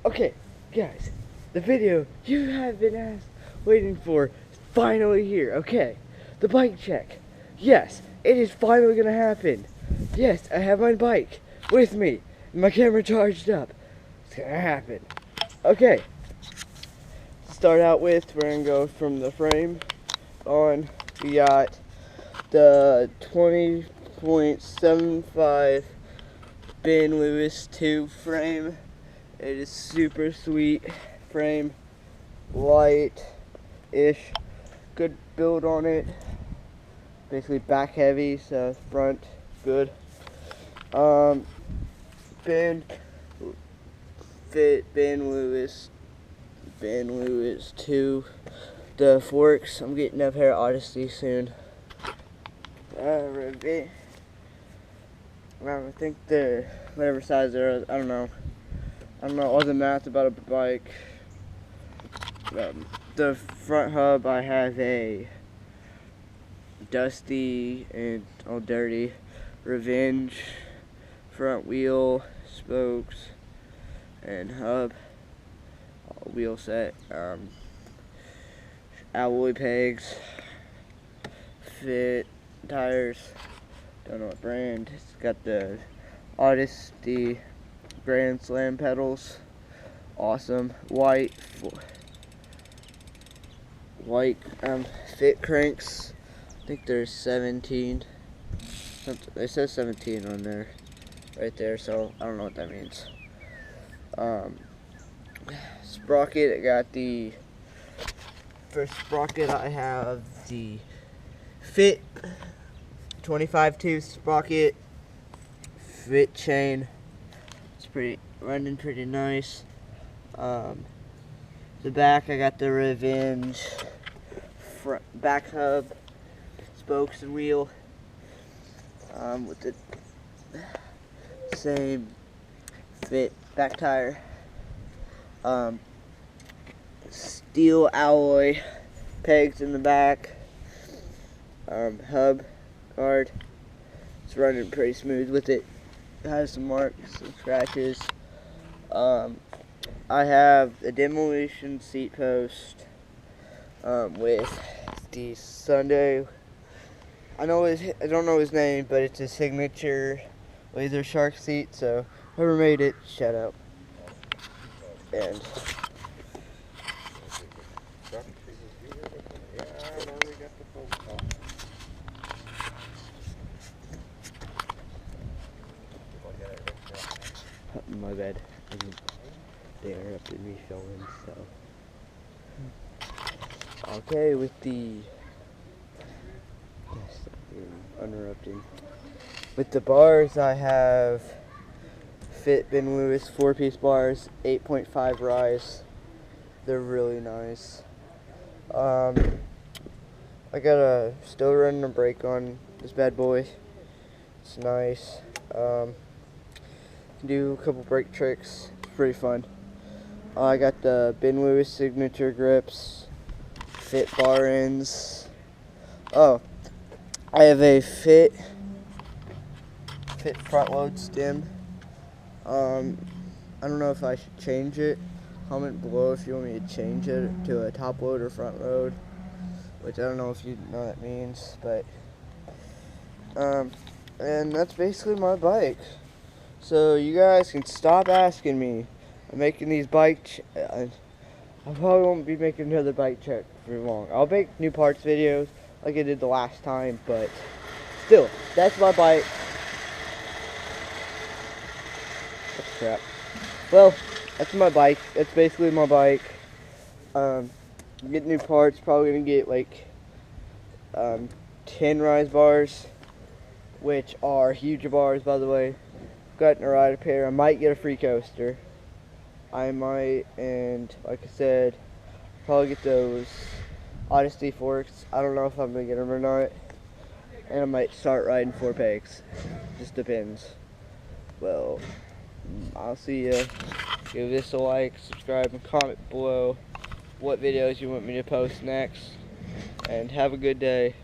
Okay, guys, the video you have been waiting for is finally here. Okay, the bike check. Yes, it is finally gonna happen. Yes, I have my bike with me, and my camera charged up. It's gonna happen. Okay, start out with, we're gonna go from the frame on. We got the 20.75 Ben Lewis 2 frame. It is super sweet frame, light-ish, good build on it. Basically back heavy, so front good. Ben Lewis 2. The forks, I'm getting a pair of Odyssey soon. I think they're whatever size they're. I don't know. I wasn't math about a bike. The front hub, I have a dusty and all dirty Revenge front wheel, spokes, and hub. Wheel set. Alloy pegs. Fit tires. Don't know what brand. It's got the Odyssey Grand Slam pedals. Awesome. White fit cranks. I think there's 17. It says 17 on there, right there. So I don't know what that means. Sprocket. I got the first sprocket. I have the Fit 25 tooth sprocket. Fit chain. It's running pretty nice. The back, I got the Revenge back hub, spokes and wheel, with the same Fit back tire. Steel alloy pegs in the back. Hub guard. It's running pretty smooth with it. It has some marks and scratches. I have a Demolition seat post with the Sunday. I don't know his name, but it's a signature Laser Shark seat. So whoever made it, shout out. And my bad. They interrupted me filming, so. Okay, with the. Yes, uninterrupted. With the bars, I have Fit Ben Lewis 4-piece bars, 8.5 rise. They're really nice. I got still running a brake on this bad boy. It's nice. Do a couple brake tricks. It's pretty fun. I got the Ben Lewis signature grips, Fit bar ends. Oh, I have a Fit front load stem. I don't know if I should change it. Comment below if you want me to change it to a top load or front load, which I don't know if you know what that means, but and that's basically my bike. So you guys can stop asking me. I'm making these I probably won't be making another bike check for long. I'll make new parts videos like I did the last time, but still, that's my bike. That's crap. Well, that's my bike. That's basically my bike. Get new parts. Probably gonna get like 10 rise bars, which are huge bars, by the way. Gotten a rider pair. I might get a free coaster. I might, and like I said, probably get those Odyssey forks. I don't know if I'm gonna get them or not. And I might start riding 4 pegs. Just depends. Well, I'll see ya. Give this a like, subscribe, and comment below what videos you want me to post next. And have a good day.